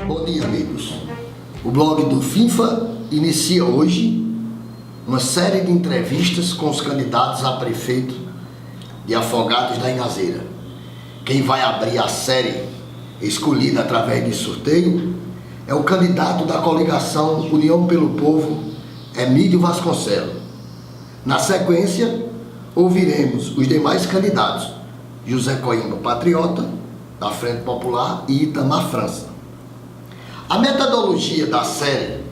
Bom dia, amigos. O blog do FIFA inicia hoje uma série de entrevistas com os candidatos a prefeito de Afogados da Inhazeira. Quem vai abrir a série, escolhida através de sorteio, é o candidato da coligação União pelo Povo, Emílio Vasconcelos. Na sequência, ouviremos os demais candidatos, José Coimbra Patriota, da Frente Popular, e Itamar França. A metodologia da série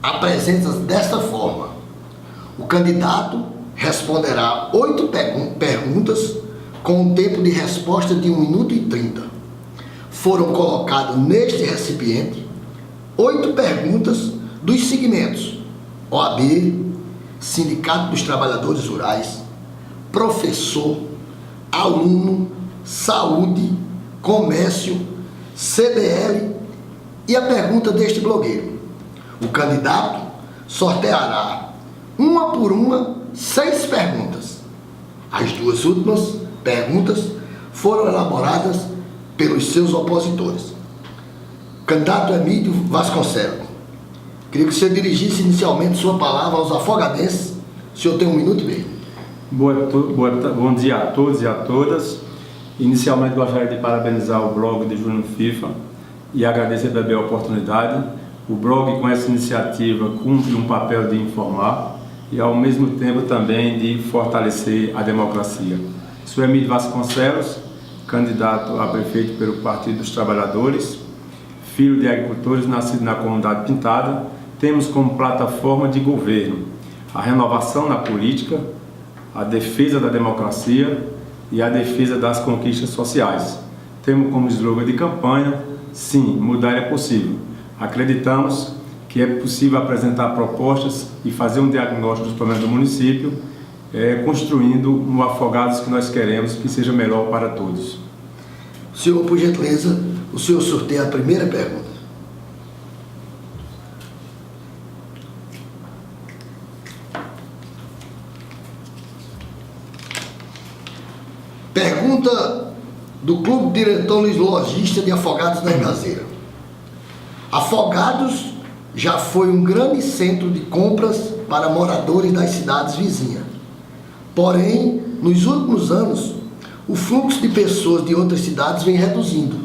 apresenta desta forma: o candidato responderá 8 perguntas com um tempo de resposta de 1 minuto e 30. Foram colocados neste recipiente 8 perguntas dos segmentos OAB, Sindicato dos Trabalhadores Rurais, professor, aluno, saúde, comércio, CDL e a pergunta deste blogueiro. O candidato sorteará, uma por uma, 6 perguntas. As 2 últimas perguntas foram elaboradas pelos seus opositores. Candidato Emílio Vasconcelos, queria que você dirigisse inicialmente sua palavra aos afogadenses. O senhor tem 1 minuto e meio. Bom dia a todos e a todas. Inicialmente gostaria de parabenizar o blog de Júnior FIFA e agradecer também a oportunidade. O blog, com essa iniciativa, cumpre um papel de informar e ao mesmo tempo também de fortalecer a democracia. Sou Emílio Vasconcelos, candidato a prefeito pelo Partido dos Trabalhadores, filho de agricultores, nascido na comunidade Pintada. Temos como plataforma de governo a renovação na política, a defesa da democracia e a defesa das conquistas sociais. Temos como slogan de campanha: sim, mudar é possível. Acreditamos que é possível apresentar propostas e fazer um diagnóstico dos problemas do município, construindo um Afogados que nós queremos que seja melhor para todos. Senhor, por gentileza, o senhor sorteia a primeira pergunta. Pergunta do Clube Diretor Logista de Afogados da Inhazeira. Afogados já foi um grande centro de compras para moradores das cidades vizinhas. Porém, nos últimos anos, o fluxo de pessoas de outras cidades vem reduzindo.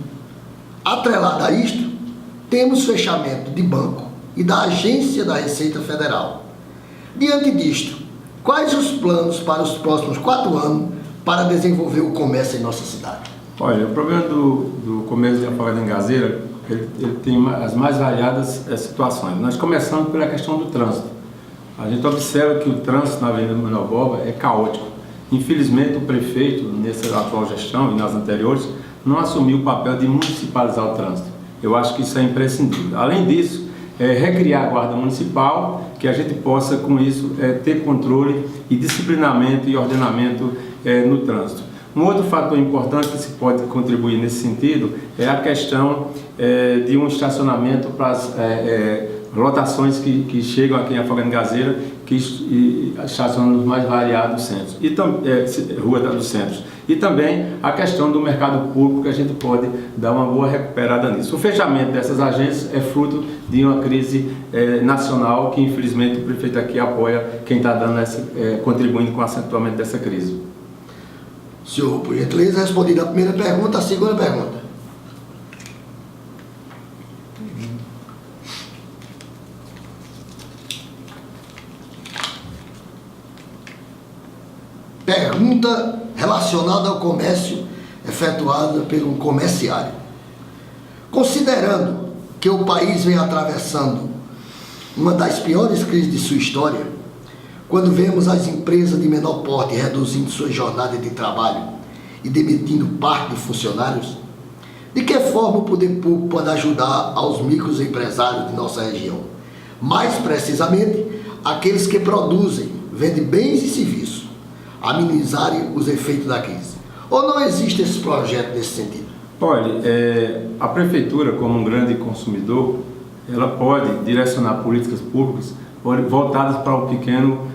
Atrelado a isto, temos fechamento de banco e da Agência da Receita Federal. Diante disto, quais os planos para os próximos 4 anos para desenvolver o comércio em nossa cidade? Olha, o problema do comércio de Afogados da Inhazeira, ele tem as mais variadas situações. Nós começamos pela questão do trânsito. A gente observa que o trânsito na Avenida Manuel Borba é caótico. Infelizmente, o prefeito, nessa atual gestão e nas anteriores, não assumiu o papel de municipalizar o trânsito. Eu acho que isso é imprescindível. Além disso, recriar a Guarda Municipal, que a gente possa, com isso, ter controle e disciplinamento e ordenamento no trânsito. Um outro fator importante que se pode contribuir nesse sentido é a questão de um estacionamento para as lotações que chegam aqui em Afogados da Inhazeira, que estacionam nos mais variados centros, rua dos centros. E também a questão do mercado público, que a gente pode dar uma boa recuperada nisso. O fechamento dessas agências é fruto de uma crise nacional que, infelizmente, o prefeito aqui apoia quem está contribuindo com o acentuamento dessa crise. Senhor, por gentileza, respondida a primeira pergunta, a segunda pergunta. Pergunta relacionada ao comércio, efetuada por um comerciário. Considerando que o país vem atravessando uma das piores crises de sua história, quando vemos as empresas de menor porte reduzindo sua jornada de trabalho e demitindo parte de funcionários, de que forma o poder público pode ajudar aos microempresários de nossa região? Mais precisamente, aqueles que produzem, vendem bens e serviços, amenizarem os efeitos da crise. Ou não existe esse projeto nesse sentido? Olha, a prefeitura, como um grande consumidor, ela pode direcionar políticas públicas voltadas para o pequeno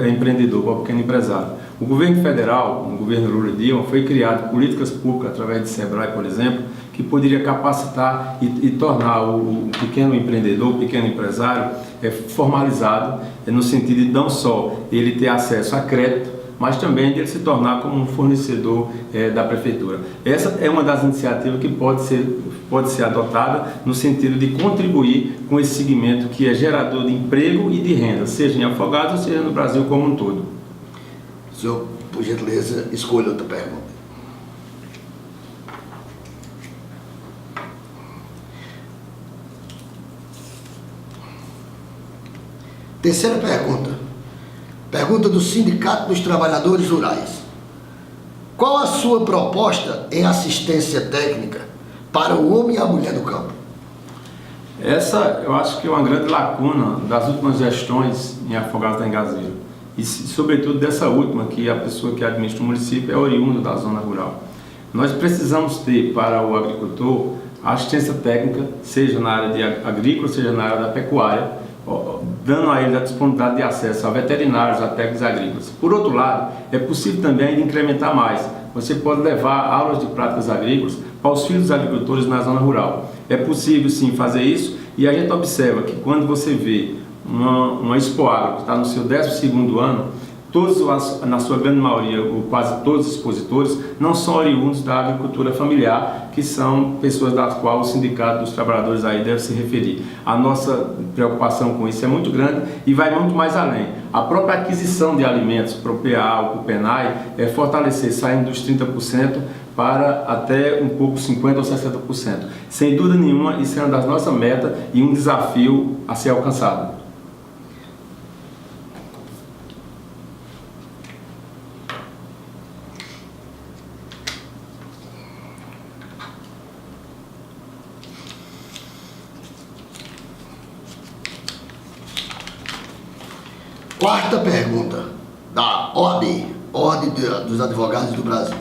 empreendedor, para o pequeno empresário. O governo federal, no governo Lula Dilma, foi criado políticas públicas através de SEBRAE, por exemplo, que que poderia capacitar e tornar o pequeno empreendedor, o pequeno empresário formalizado, no sentido de não só ele ter acesso a crédito, mas também de ele se tornar como um fornecedor da prefeitura. Essa é uma das iniciativas que pode ser adotada no sentido de contribuir com esse segmento que é gerador de emprego e de renda, seja em Afogados, seja no Brasil como um todo. Senhor, por gentileza, escolha outra pergunta. Terceira pergunta. Pergunta do Sindicato dos Trabalhadores Rurais. Qual a sua proposta em assistência técnica para o homem e a mulher do campo? Essa eu acho que é uma grande lacuna das últimas gestões em Afogados da Engazeira. E sobretudo dessa última, que a pessoa que administra o município é oriunda da zona rural. Nós precisamos ter para o agricultor assistência técnica, seja na área de agrícola, seja na área da pecuária, dando a ele a disponibilidade de acesso a veterinários, a técnicos agrícolas. Por outro lado, é possível também ainda incrementar mais. Você pode levar aulas de práticas agrícolas para os filhos dos agricultores na zona rural. É possível sim fazer isso, e a gente observa que quando você vê uma Expoagro que está no seu 12º ano, todos, na sua grande maioria, ou quase todos os expositores, não são oriundos da agricultura familiar, que são pessoas das quais o Sindicato dos Trabalhadores aí deve se referir. A nossa preocupação com isso é muito grande e vai muito mais além. A própria aquisição de alimentos para o PA ou para o PENAI é fortalecer, saindo dos 30% para até um pouco 50% ou 60%. Sem dúvida nenhuma, isso é uma das nossas metas e um desafio a ser alcançado. Quarta pergunta, da OAB, Ordem dos Advogados do Brasil.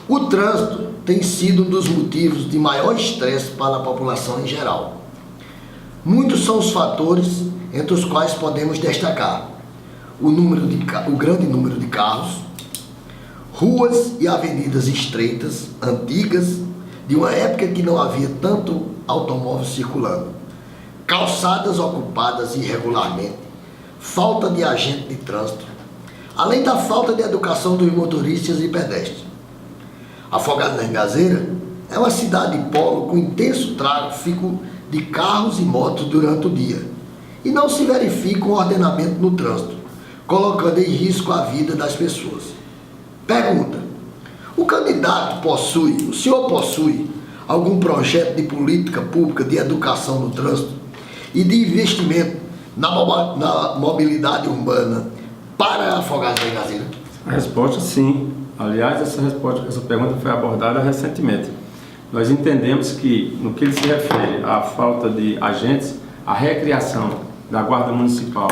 O trânsito tem sido um dos motivos de maior estresse para a população em geral. Muitos são os fatores entre os quais podemos destacar o grande número de carros, ruas e avenidas estreitas, antigas, de uma época que não havia tanto automóvel circulando, calçadas ocupadas irregularmente, falta de agente de trânsito, além da falta de educação dos motoristas e pedestres. Afogados da Engazeira é uma cidade polo com intenso tráfego de carros e motos durante o dia, e não se verifica um ordenamento no trânsito, colocando em risco a vida das pessoas. Pergunta: o senhor possui algum projeto de política pública de educação no trânsito e de investimento na mobilidade urbana para Afogados da Engazeira? A resposta sim. Aliás, essa pergunta foi abordada recentemente. Nós entendemos que, no que ele se refere à falta de agentes, a recriação da Guarda Municipal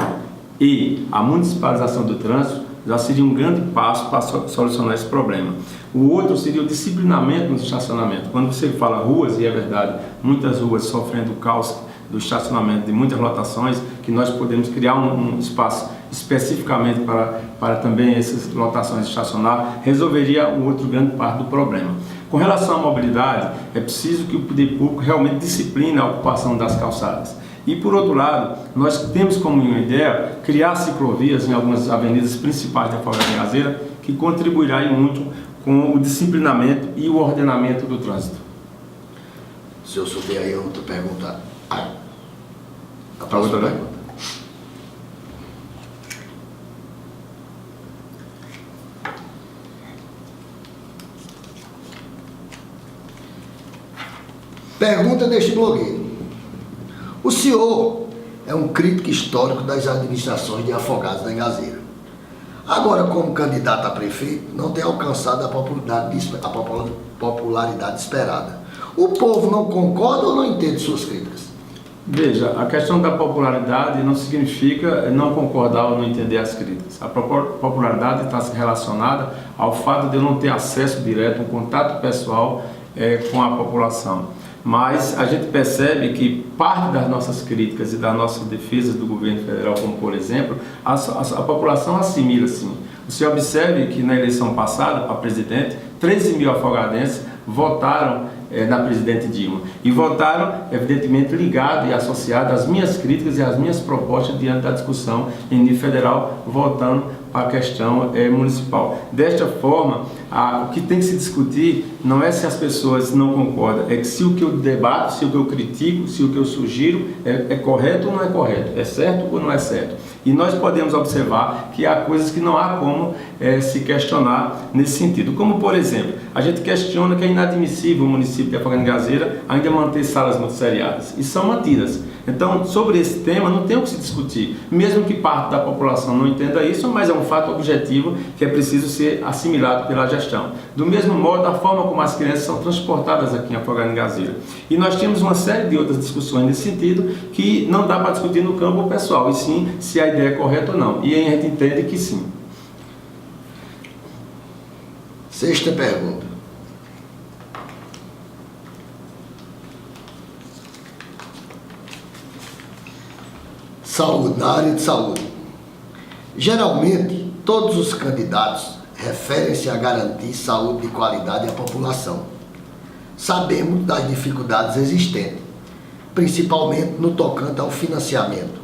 e a municipalização do trânsito já seria um grande passo para solucionar esse problema. O outro seria o disciplinamento no estacionamento. Quando você fala ruas, e é verdade, muitas ruas sofrendo caos do estacionamento de muitas lotações, que nós podemos criar um espaço especificamente para também essas lotações estacionar, resolveria um outro grande parte do problema. Com relação à mobilidade, é preciso que o poder público realmente discipline a ocupação das calçadas. E por outro lado, nós temos como uma ideia criar ciclovias em algumas avenidas principais da Afogados da Engazeira, que contribuirá muito com o disciplinamento e o ordenamento do trânsito. Se eu souber aí outra pergunta. A próxima próxima pergunta. Pergunta deste blogueiro: o senhor é um crítico histórico das administrações de Afogados da Engazeira. Agora, como candidato a prefeito, não tem alcançado a popularidade esperada. O povo não concorda ou não entende suas críticas? Veja, a questão da popularidade não significa não concordar ou não entender as críticas. A popularidade está relacionada ao fato de eu não ter acesso direto, um contato pessoal com a população. Mas a gente percebe que parte das nossas críticas e das nossas defesas do governo federal, como por exemplo, a população assimila sim. Você observe que na eleição passada para presidente, 13 mil afogadenses votaram na presidente Dilma. E votaram, evidentemente, ligado e associado às minhas críticas e às minhas propostas diante da discussão em nível federal, voltando para a questão municipal. Desta forma, o que tem que se discutir não é se as pessoas não concordam, é que se o que eu debato, se o que eu critico, se o que eu sugiro é correto ou não é correto, é certo ou não é certo. E nós podemos observar que há coisas que não há como se questionar nesse sentido. Como, por exemplo, a gente questiona que é inadmissível o município de Afogados de Ingazeira ainda manter salas multisseriadas. E são mantidas. Então, sobre esse tema, não tem o que se discutir. Mesmo que parte da população não entenda isso, mas é um fato objetivo que é preciso ser assimilado pela gestão. Do mesmo modo, a forma como as crianças são transportadas aqui em Afogados de Ingazeira. E nós tínhamos uma série de outras discussões nesse sentido que não dá para discutir no campo pessoal, e sim se a ideia é correta ou não. E a gente entende que sim. Sexta pergunta. Saúde, na área de saúde. Geralmente, todos os candidatos referem-se a garantir saúde de qualidade à população. Sabemos das dificuldades existentes, principalmente no tocante ao financiamento.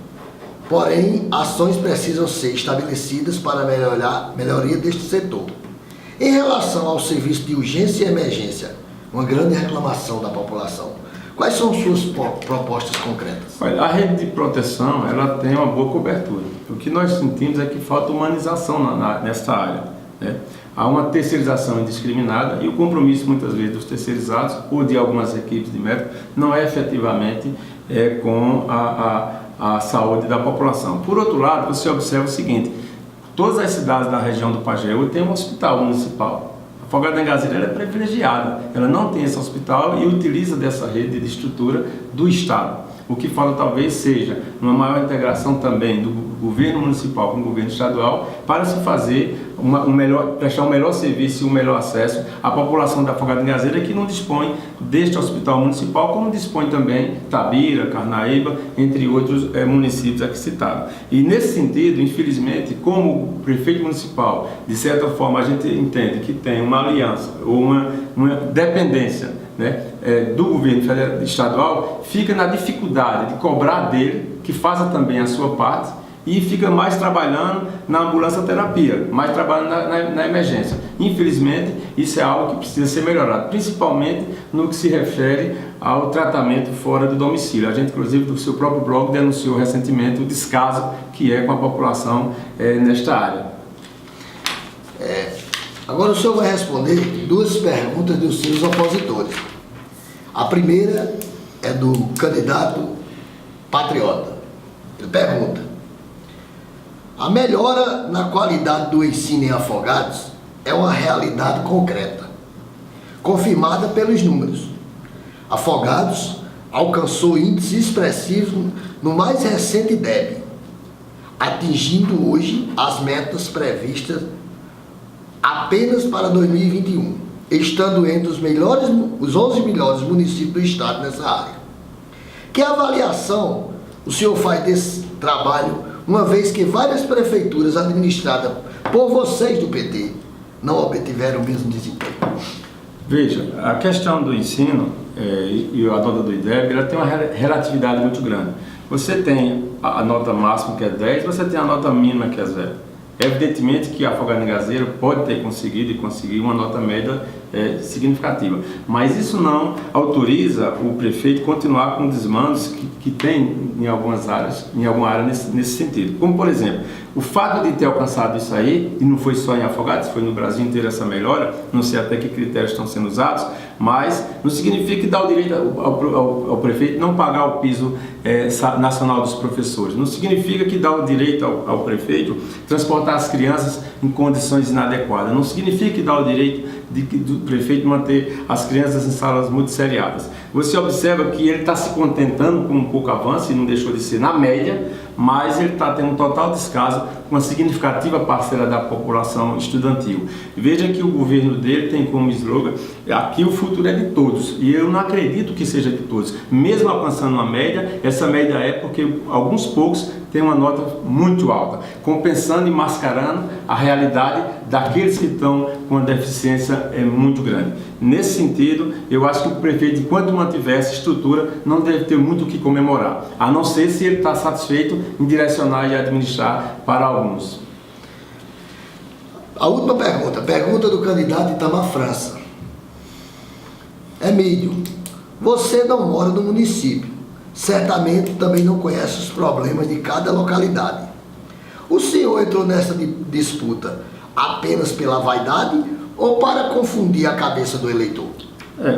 Porém, ações precisam ser estabelecidas para a melhoria deste setor. Em relação ao serviço de urgência e emergência, uma grande reclamação da população. Quais são suas propostas concretas? Olha, a rede de proteção ela tem uma boa cobertura. O que nós sentimos é que falta humanização nessa área, né? Há uma terceirização indiscriminada e o compromisso muitas vezes dos terceirizados ou de algumas equipes de médicos não é efetivamente com a saúde da população. Por outro lado, você observa o seguinte: todas as cidades da região do Pajeú têm um hospital municipal. Afogados de Ingazeira é privilegiada, ela não tem esse hospital e utiliza dessa rede de estrutura do Estado. O que falta talvez seja uma maior integração também do governo municipal com o governo estadual para se fazer prestar um melhor serviço e um melhor acesso à população da Afogados de Ingazeira, que não dispõe deste hospital municipal, como dispõe também Tabira, Carnaíba, entre outros municípios aqui citados. E nesse sentido, infelizmente, como prefeito municipal, de certa forma a gente entende que tem uma aliança ou uma dependência, né, do governo federal, estadual, fica na dificuldade de cobrar dele que faça também a sua parte e fica mais trabalhando na ambulância terapia, mais trabalhando na emergência. Infelizmente, isso é algo que precisa ser melhorado, principalmente no que se refere ao tratamento fora do domicílio. A gente, inclusive, do seu próprio blog, denunciou recentemente o descaso que é com a população nesta área. Agora o senhor vai responder duas perguntas dos seus opositores. A primeira é do candidato patriota. Ele pergunta: a melhora na qualidade do ensino em Afogados é uma realidade concreta, confirmada pelos números. Afogados alcançou índices expressivos no mais recente IDEB, atingindo hoje as metas previstas apenas para 2021, estando entre os 11 melhores municípios do estado nessa área. Que avaliação o senhor faz desse trabalho, uma vez que várias prefeituras administradas por vocês do PT não obtiveram o mesmo desempenho? Veja, a questão do ensino e a nota do IDEB, ela tem uma relatividade muito grande. Você tem a nota máxima, que é 10, você tem a nota mínima, que é 0. Evidentemente que a Afogados de Ingazeira pode ter conseguido e conseguir uma nota média significativa, mas isso não autoriza o prefeito continuar com desmandos que tem em algumas áreas, em alguma área nesse sentido. Como, por exemplo, o fato de ter alcançado isso aí, e não foi só em Afogados, foi no Brasil inteiro essa melhora, não sei até que critérios estão sendo usados, mas não significa que dá o direito ao prefeito não pagar o piso nacional dos professores, não significa que dá o direito ao prefeito transportar as crianças em condições inadequadas, não significa que dá o direito do prefeito manter as crianças em salas multisseriadas. Você observa que ele está se contentando com um pouco avanço, e não deixou de ser na média, mas ele está tendo um total descaso com uma significativa parcela da população estudantil. Veja que o governo dele tem como slogan: aqui o futuro é de todos, e eu não acredito que seja de todos. Mesmo alcançando uma média, essa média é porque alguns poucos têm uma nota muito alta, compensando e mascarando a realidade daqueles que estão com uma deficiência muito grande. Nesse sentido, eu acho que o prefeito, enquanto mantiver essa estrutura, não deve ter muito o que comemorar, a não ser se ele está satisfeito em direcionar e administrar para alguns. A última pergunta do candidato Itamar França. Emílio, você não mora no município, certamente também não conhece os problemas de cada localidade. O senhor entrou nessa disputa apenas pela vaidade ou para confundir a cabeça do eleitor?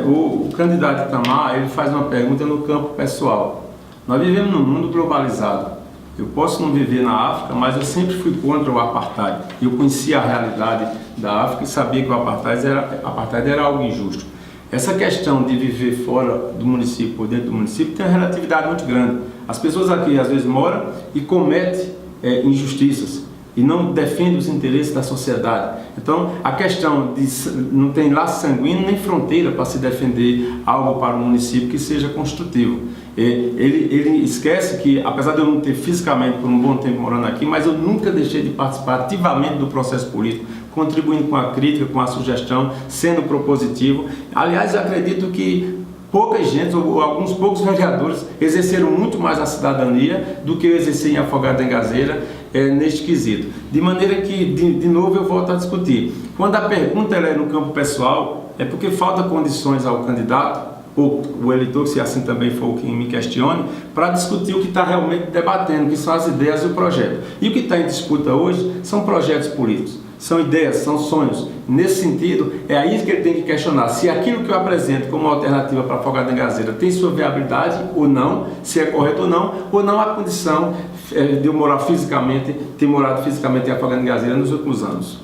O candidato Itamar, ele faz uma pergunta no campo pessoal. Nós vivemos num mundo globalizado. Eu posso não viver na África, mas eu sempre fui contra o apartheid. Eu conhecia a realidade da África e sabia que o apartheid era algo injusto. Essa questão de viver fora do município ou dentro do município tem uma relatividade muito grande. As pessoas aqui às vezes moram e cometem injustiças e não defendem os interesses da sociedade. Então, a questão de não tem laço sanguíneo nem fronteira para se defender algo para o município que seja construtivo. Ele esquece que, apesar de eu não ter fisicamente por um bom tempo morando aqui, mas eu nunca deixei de participar ativamente do processo político, contribuindo com a crítica, com a sugestão, sendo propositivo. Aliás, eu acredito que pouca gente, ou alguns poucos vereadores, exerceram muito mais a cidadania do que eu exerci em Afogados da Engazeira neste quesito. De maneira que, de novo, eu volto a discutir. Quando a pergunta é no campo pessoal, é porque falta condições ao candidato, ou o eleitor, se assim também for quem me questione, para discutir o que está realmente debatendo, que são as ideias e o projeto. E o que está em disputa hoje são projetos políticos, são ideias, são sonhos. Nesse sentido, é aí que ele tem que questionar se aquilo que eu apresento como alternativa para Afogados da Engazeira tem sua viabilidade ou não, se é correto ou não há condição de eu ter morado fisicamente em Afogados da Engazeira nos últimos anos.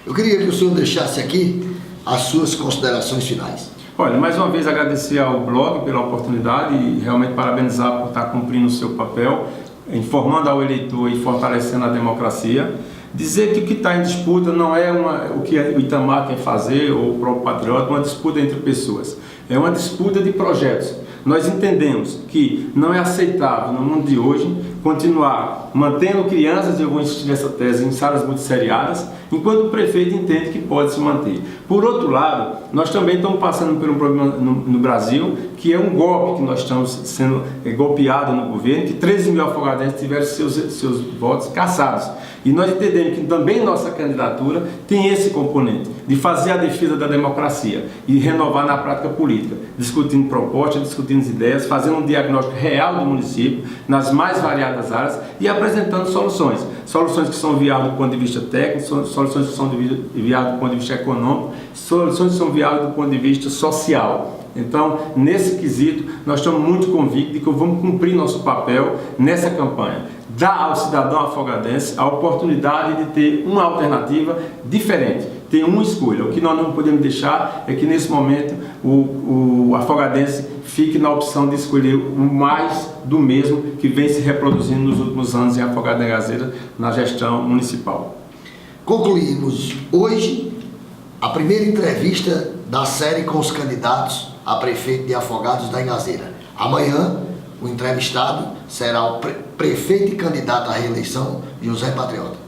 Eu queria que o senhor deixasse aqui as suas considerações finais. Olha, mais uma vez agradecer ao blog pela oportunidade e realmente parabenizar por estar cumprindo o seu papel, informando ao eleitor e fortalecendo a democracia. Dizer que o que está em disputa não é o que o Itamar quer fazer ou o próprio Patriota, uma disputa entre pessoas. É uma disputa de projetos. Nós entendemos que não é aceitável no mundo de hoje continuar mantendo crianças, eu vou insistir nessa tese, em salas multisseriadas, enquanto o prefeito entende que pode se manter. Por outro lado, nós também estamos passando por um problema no Brasil, que é um golpe que nós estamos sendo golpeados no governo, que 13 mil afogadenses tiveram seus votos cassados. E nós entendemos que também nossa candidatura tem esse componente, de fazer a defesa da democracia e renovar na prática política, discutindo propostas, discutindo ideias, fazendo um diagnóstico real do município, nas mais variadas áreas e apresentando soluções. Soluções que são viáveis do ponto de vista técnico, soluções que são viáveis do ponto de vista econômico, soluções que são viáveis do ponto de vista social. Então, nesse quesito, nós estamos muito convictos de que vamos cumprir nosso papel nessa campanha. Dar ao cidadão afogadense a oportunidade de ter uma alternativa diferente, ter uma escolha. O que nós não podemos deixar é que, nesse momento, o afogadense fique na opção de escolher o mais do mesmo que vem se reproduzindo nos últimos anos em Afogados da Engazeira na gestão municipal. Concluímos hoje a primeira entrevista da série com os candidatos a prefeito de Afogados da Engazeira. Amanhã, o entrevistado será o prefeito e candidato à reeleição, José Patriota.